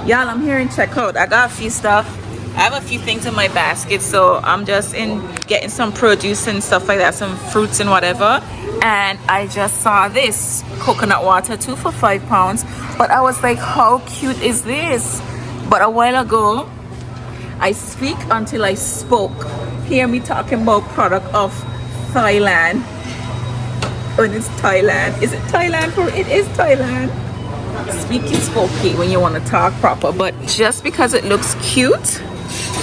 Y'all, I'm here in checkout. I got a few stuff. I have a few things in my basket, so I'm just in getting some produce and stuff like that, some fruits and whatever. And I just saw this coconut water, 2 for £5. But I was like, how cute is this? But a while ago, I speak until I spoke. Hear me talking about product of Thailand. When it's Thailand. Is it Thailand? For it is Thailand. Speak is okay when you want to talk proper, but just because it looks cute,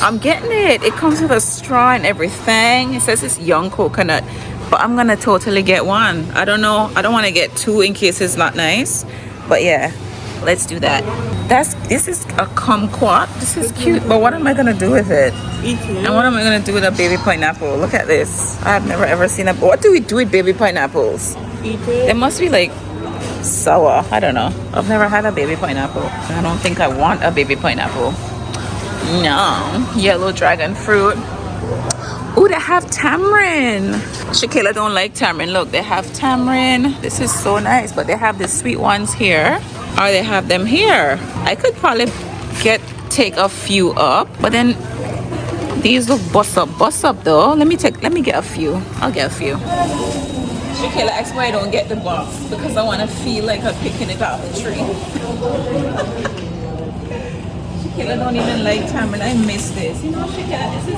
I'm getting it. It comes with a straw and everything. It says it's young coconut, but I'm gonna totally get one. I don't know, I don't want to get two in case it's not nice, but yeah, let's do that. This is a kumquat. This is cute, but what am I gonna do with it? And what am I gonna do with a baby pineapple? Look at this. I've never ever seen a. What do we do with baby pineapples? They must be like sour. I don't know. I've never had a baby pineapple. I don't think I want a baby pineapple. No. Yellow dragon fruit. Oh, they have tamarind. ShéKayla don't like tamarind. Look, they have tamarind. This is so nice, but they have the sweet ones here, or they have them here. I could probably take a few up, but then these look bust up though. Let me get a few. I'll get a few. ShéKayla asked why I don't get the box, because I want to feel like I'm picking it off the tree. ShéKayla don't even like tamarind. I miss this. You know, ShéKayla, this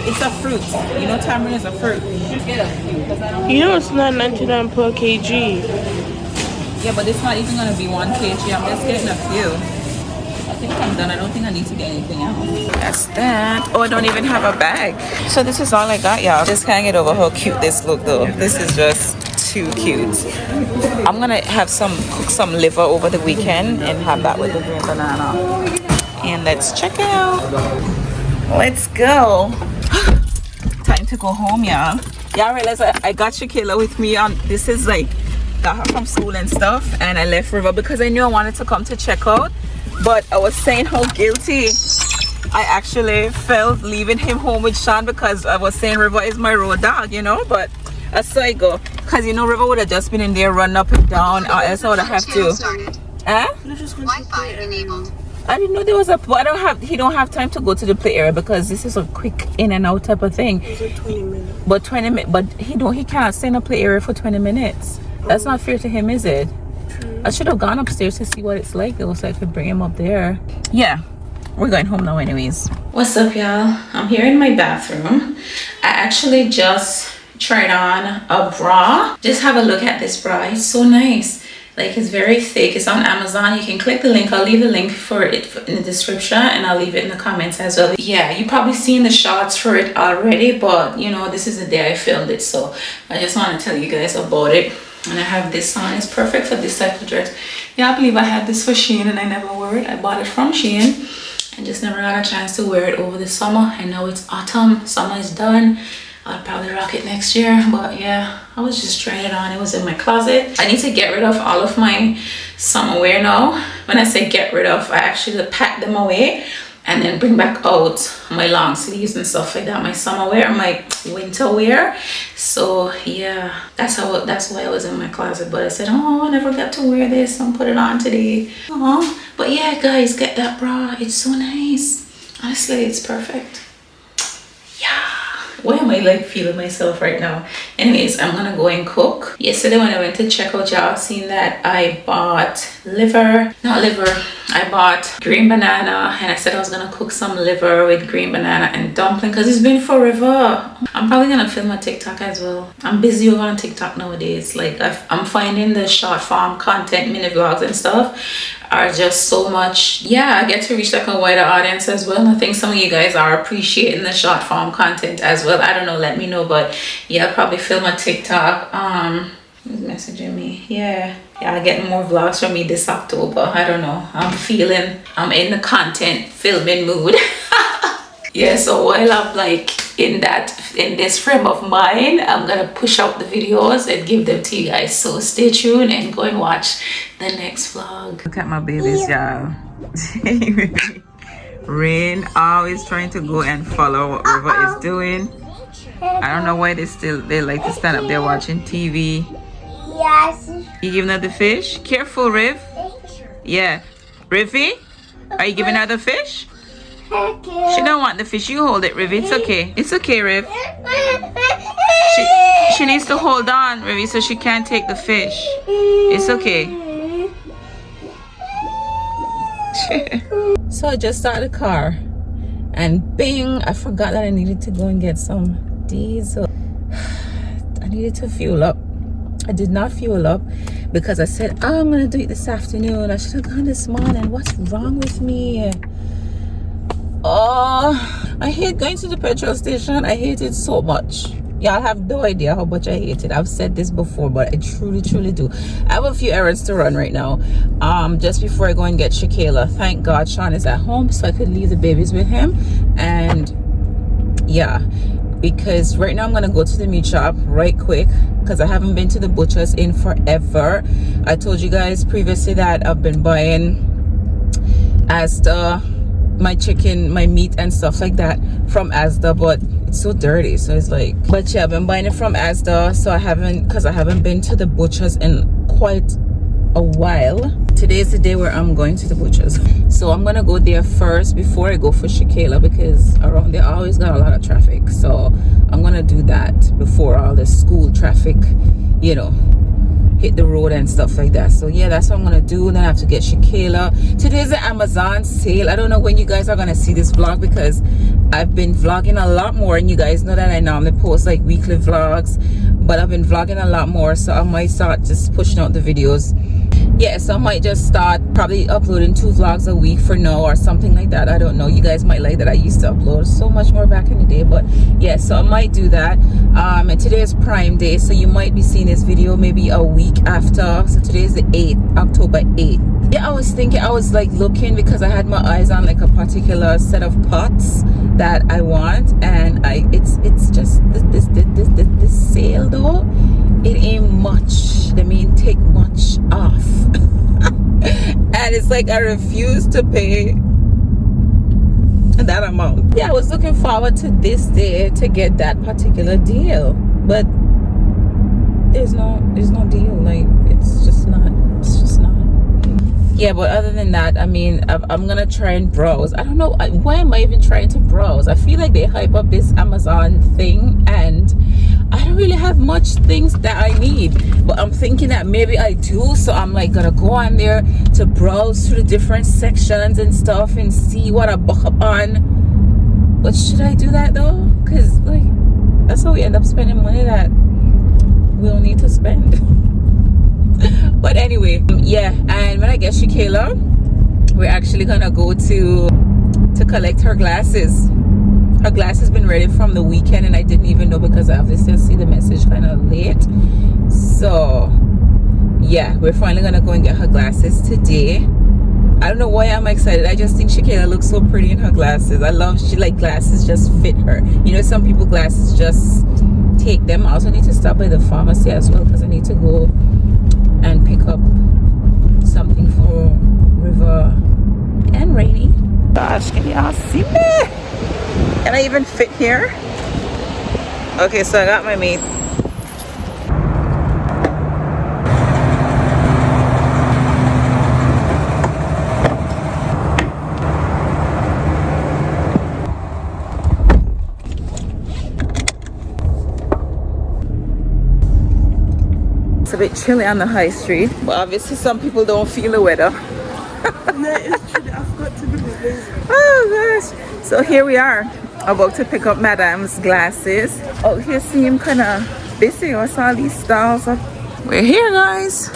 is a fruit. You know, tamarind is a fruit. Just get a few, because I don't. You know it's not 99 per kg. Yeah, but it's not even gonna be 1 kg. I'm just getting a few. I think I'm done. I don't think I need to get anything else. That's that. Oh, I don't even have a bag. So this is all I got, y'all. Just can't get over how cute this look though. This is just too cute. I'm gonna have cook some liver over the weekend and have that with the green banana. And let's check out. Let's go. Time to go home, y'all. Y'all realize I got ShéKayla with me on. This is like, got her from school and stuff, and I left River because I knew I wanted to come to check out. But I was saying how guilty I actually felt leaving him home with Sean, because I was saying River is my road dog, you know. But I saw it go, because you know River would have just been in there running up and down, or else I would have to. Wi-Fi enabled. I didn't know there was a. He don't have time to go to the play area, because this is a quick in and out type of thing. It's like 20 minutes. But 20 minutes. But he can't stay in a play area for 20 minutes. That's not fair to him, is it? True. I should have gone upstairs to see what it's like though, so I could bring him up there. Yeah, we're going home now anyways. What's up, y'all? I'm here in my bathroom. I actually just tried on a bra. Just have a look at this bra. It's so nice. Like, it's very thick. It's on Amazon. You can click the link. I'll leave the link for it in the description, and I'll leave it in the comments as well. Yeah, you probably seen the shots for it already, but you know, this is the day I filmed it, so I just want to tell you guys about it. And I have this on. It's perfect for this type of dress. Yeah, I believe I had this for Shein and I never wore it. I bought it from Shein and just never got a chance to wear it over the summer. I know it's autumn, summer is done. I'll probably rock it next year, but yeah, I was just trying it on. It was in my closet. I need to get rid of all of my summer wear now. When I say get rid of, I actually pack them away and then bring back out my long sleeves and stuff like that, my summer wear, my winter wear. So yeah, that's why I was in my closet. But I said, oh, I never got to wear this, and put it on today. But yeah, guys, get that bra. It's so nice. Honestly, it's perfect. Why am I like feeling myself right now? Anyways, I'm gonna go and cook. Yesterday when I went to check out, y'all seen that I bought I bought green banana, and I said I was gonna cook some liver with green banana and dumpling, because it's been forever. I'm probably gonna film a TikTok as well. I'm busy over on TikTok nowadays. Like, I'm finding the short form content, mini vlogs and stuff are just so much. Yeah, I get to reach like a wider audience as well. I think some of you guys are appreciating the short form content as well. I don't know, let me know. But yeah, I'll probably film a TikTok. Who's messaging me? Yeah, I'll get more vlogs from me this October. I don't know, I'm in the content filming mood. Yeah, so while I'm like in this frame of mind, I'm gonna push out the videos and give them to you guys. So stay tuned and go and watch the next vlog. Look at my babies, y'all. Rain always trying to go and follow what River is doing. I don't know why they like to stand up there watching TV. Yes. You giving her the fish? Careful, Riv. Yeah. Rivy? Are you giving her the fish? She don't want the fish. You hold it, Riv. It's okay. It's okay, Riv. She needs to hold on, Riv, so she can't take the fish. It's okay. So I just started the car and bing, I forgot that I needed to go and get some diesel. I needed to fuel up. I did not fuel up because I said, oh, I'm gonna do it this afternoon. I should have gone this morning. What's wrong with me? Oh, I hate going to the petrol station. I hate it so much. Y'all have no idea how much I hate it. I've said this before, but I truly do. I have a few errands to run right now. Just before I go and get ShéKayla. Thank God Sean is at home so I could leave the babies with him. And yeah, because right now I'm gonna go to the meat shop right quick because I haven't been to the butcher's in forever. I told you guys previously that I've been buying Asda, my chicken, my meat and stuff like that from Asda, but it's so dirty, so it's like, but yeah, I've been buying it from Asda, so I haven't been to the butcher's in quite a while. Today is the day where I'm going to the butcher's, so I'm gonna go there first before I go for ShéKayla because around there I always got a lot of traffic, so I'm gonna do that before all the school traffic, you know, hit the road and stuff like that. So yeah, that's what I'm gonna do. Then I have to get ShéKayla. Today's the Amazon sale. I don't know when you guys are gonna see this vlog because I've been vlogging a lot more, and you guys know that I normally post like weekly vlogs, but I've been vlogging a lot more, so I might start just pushing out the videos. Yeah, so I might just start probably uploading 2 vlogs a week for now or something like that. I don't know, you guys might like that. I used to upload so much more back in the day, but yeah, so I might do that. And today is Prime Day, so you might be seeing this video maybe a week after. So today is the 8th, October 8th. Yeah, I was thinking, I was like looking because I had my eyes on like a particular set of pots that I want, and it's just this sale though, it ain't much. They mean take much off. And it's like I refuse to pay that amount. Yeah, I was looking forward to this day to get that particular deal, but there's no deal. Like it's just not. Yeah, but other than that, I mean, I'm gonna try and browse. I don't know why am I even trying to browse. I feel like they hype up this Amazon thing and I don't really have much things that I need, but I'm thinking that maybe I do, so I'm like gonna go on there to browse through the different sections and stuff and see what I buck up on. But should I do that though? Because like that's how we end up spending money that we'll need to spend. But anyway, yeah, and when I get ShéKayla, we're actually gonna go to collect her glasses. Her glass has been ready from the weekend and I didn't even know because I obviously see the message kind of late. So yeah, we're finally gonna go and get her glasses today. I don't know why I'm excited. I just think ShéKayla looks so pretty in her glasses. I love she like glasses just fit her. You know, some people glasses just take them. I also need to stop by the pharmacy as well because I need to go and pick up something for River and Rainy. Gosh, can y'all see me? Can I even fit here? Okay, so I got my meat. It's a bit chilly on the high street, but obviously some people don't feel the weather. No, it's true. I forgot to bring the blazer. Oh gosh, so here we are about to pick up Madame's glasses. Oh, here seem kind of busy. I saw these stalls. We're here, guys.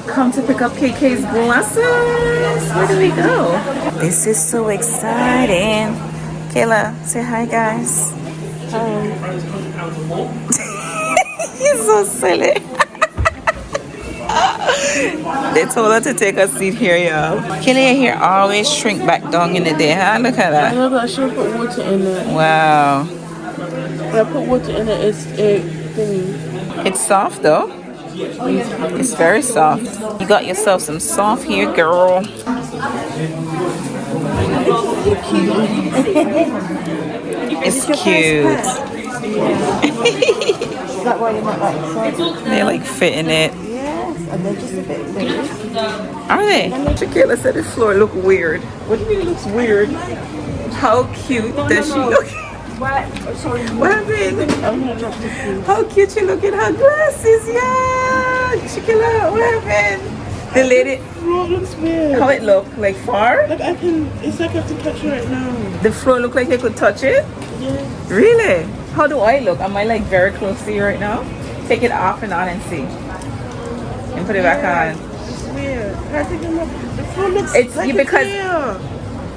Come to pick up KK's glasses. Where do we go? This is so exciting. Kayla, say hi, guys. Hi. You're so silly. They told her to take a seat here, y'all. Kayla, your hair always shrink back down in the day, huh? Look at that. I know that I should put water in it. Wow. When I put water in it, it's thingy. It's soft though. It's very soft. You got yourself some soft hair, girl. It's cute. Is that why you're not that excited? They like fitting it. Yes. And they're just a bit big. Are they? ShéKayla said the floor look weird. What do you mean it looks weird? How cute does she look? What? Sorry. What happened? I'm gonna drop this thing. How cute she look in her glasses, yeah! ShéKayla, what happened? The lady, Floor looks weird. how it look? Like far? Like I can, it's like I have to touch it right now. The floor look like you could touch it? Yeah. Really? How do I look? Am I like very close to you right now? Take it off and on and see. And put it back on. It's weird. I think the floor looks It's like you because here.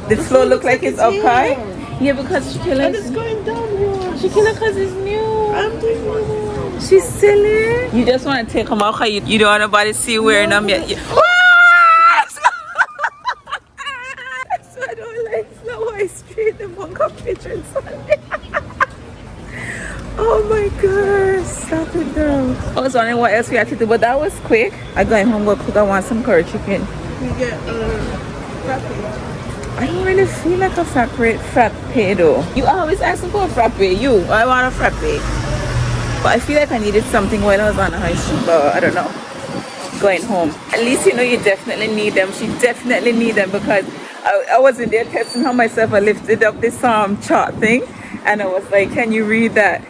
the floor look like it's up here. high? Yeah, because ShéKayla And it's going downwards. ShéKayla because it's new. I'm doing it. She's silly. You just want to take them out because you don't want nobody to see you wearing them yet. So I don't like Snow White Street, the bunker pictures. Oh my gosh, stop it though. I was wondering what else we had to do, but that was quick. I going home, go cook. I want some curry chicken. We get frappe. I don't really feel like a frappe though. You always asking for a frappe. I want a frappe. But I feel like I needed something while I was on the high street, but I don't know. Going home. At least you know you definitely need them. She definitely need them because I was in there testing how myself. I lifted up this chart thing and I was like, can you read that?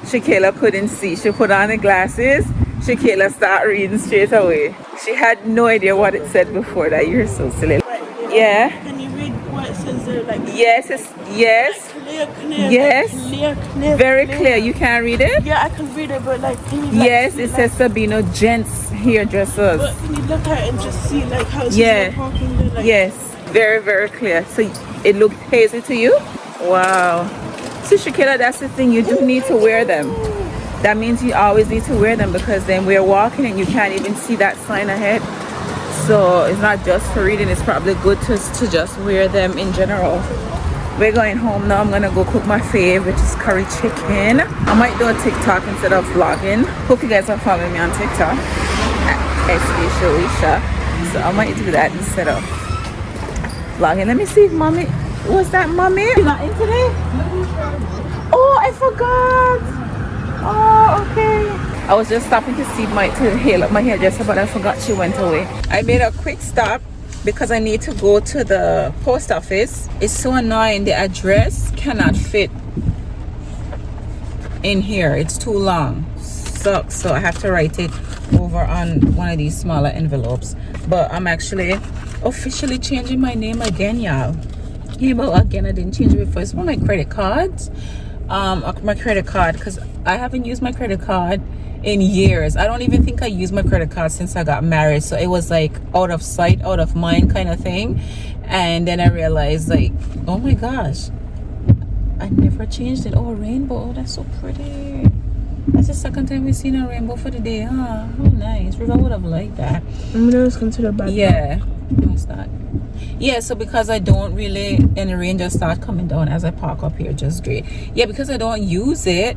ShéKayla couldn't see. She put on the glasses. ShéKayla started reading straight away. She had no idea what it said before that. You're so silly. Yeah. Can you read what it says there? Like Yes, yes. clear, Yes. clear. Very clear. You can't read it? Yeah, I can read it, but like, can you, Yes, it says Sabino Gents Hairdressers. But can you look at it and just see like how it's Yeah. talking there? Like, Yes, very, very clear. So it looked hazy to you? Wow. So ShéKayla, that's the thing. You do need to wear them. That means you always need to wear them because then we're walking and you can't even see that sign ahead. So it's not just for reading. It's probably good to just wear them in general. We're going home now. I'm gonna go cook my fave, which is curry chicken. I might do a TikTok instead of vlogging. Hope you guys are following me on TikTok at ShéKayla. So I might do that instead of vlogging. Let me see if mommy was that mommy? You not in today? Oh, I forgot. Oh, okay. I was just stopping to see to hail up my hairdresser, but I forgot she went away. I made a quick stop because I need to go to the post office. It's so annoying. The address cannot fit in here. It's too long. Sucks. So I have to write it over on one of these smaller envelopes. But I'm actually officially changing my name again, y'all. Yeah, but again, I didn't change it before. It's one of my credit cards. My credit card, because I haven't used my credit card in years. I don't even think I used my credit card since I got married. So it was like out of sight, out of mind kind of thing. And then I realized like, oh my gosh, I never changed it. Oh, a rainbow. Oh, that's so pretty. That's the second time we've seen a rainbow for the day, huh? How nice. River would have liked that. I'm gonna just consider back. Yeah. No, it's not. Yeah, so because I don't really, and the rain just start coming down as I park up here, just great. Yeah, because I don't use it.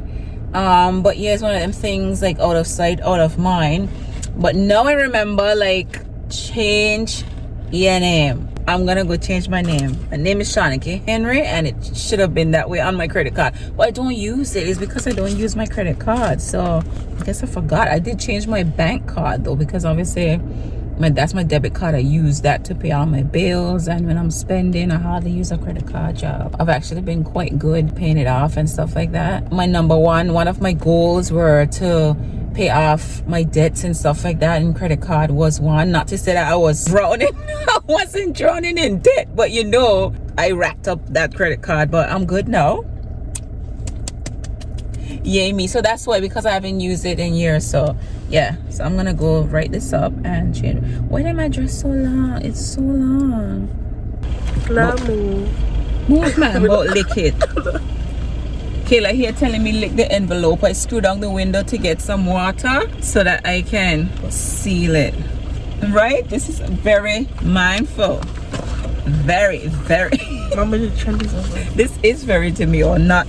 But yeah, it's one of them things like out of sight, out of mind. But now I remember, like, change your name. I'm gonna go change my name. My name is Shanika Henry, and it should have been that way on my credit card. But I don't use it. It's because I don't use my credit card. So I guess I forgot. I did change my bank card though, because obviously that's my debit card. I use that to pay all my bills, and when I'm spending, I hardly use a credit card, job. I've actually been quite good paying it off and stuff like that. My number one of my goals were to pay off my debts and stuff like that, and credit card was one. Not to say that I was drowning. I wasn't drowning in debt, but you know, I racked up that credit card, but I'm good now. Yay me. So that's why, because I haven't used it in years. So yeah, so I'm gonna go write this up and change. Why did my dress so long? It's so long. Move man, but lick it. Kayla here telling me lick the envelope. I screwed down the window to get some water so that I can seal it. Right? This is very mindful. Very, very. Mama, the trend is over. This is very demure, not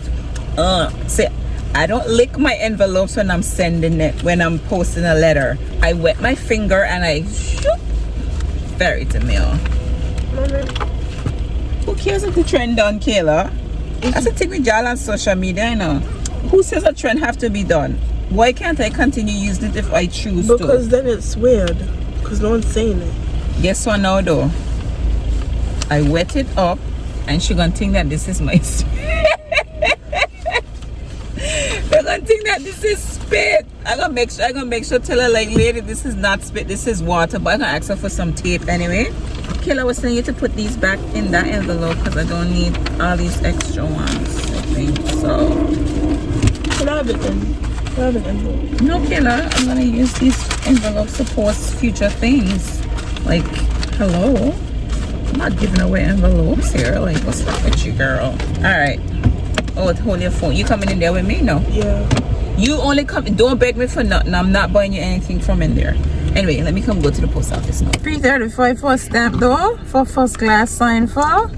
say I don't lick my envelopes when I'm sending it, when I'm posting a letter. I wet my finger and I shoop. Very demure. Mama. Who cares if the trend done, Kayla? That's the thing with y'all on social media, you know. Who says a trend have to be done? Why can't I continue using it if I choose to? Because then it's weird. Because no one's saying it. Guess what now though? I wet it up and she gonna think that this is my spit. They're gonna think that this is spit. I'm gonna make sure tell her like, lady, this is not spit, this is water. But I'm gonna ask her for some tape anyway. Kayla was telling you to put these back in that envelope because I don't need all these extra ones, I think so. Can I have it then? Can I have an envelope? No, Kayla, I'm gonna use these envelopes to post future things. Like, hello? I'm not giving away envelopes here. Like, what's wrong with you, girl? Alright. Oh, hold your phone. You coming in there with me? No. Yeah. You only come. Don't beg me for nothing. I'm not buying you anything from in there. Anyway, let me come go to the post office now. $3.35 for a stamp though. For first class sign for.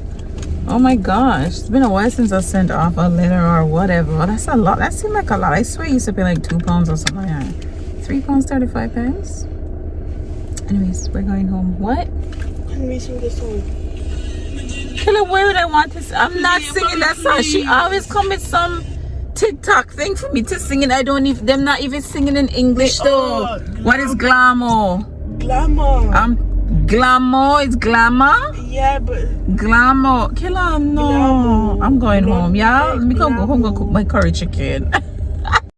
Oh my gosh. It's been a while since I sent off a letter or whatever. That's a lot. That seemed like a lot. I swear I used to pay like £2 or something like that. £3.35. Anyways, we're going home. What? Can we sing this song? Kayla, why would I want to? I'm not singing that song. She always come with some TikTok thing for me to sing, and I don't even. Them not even singing in English though. What is glamour? Glamour. Glamour is glamour. Yeah, but glamour. Kayla, no. Glamour. I'm going home, y'all. Like Let me go home. Go glamour. cook my curry chicken.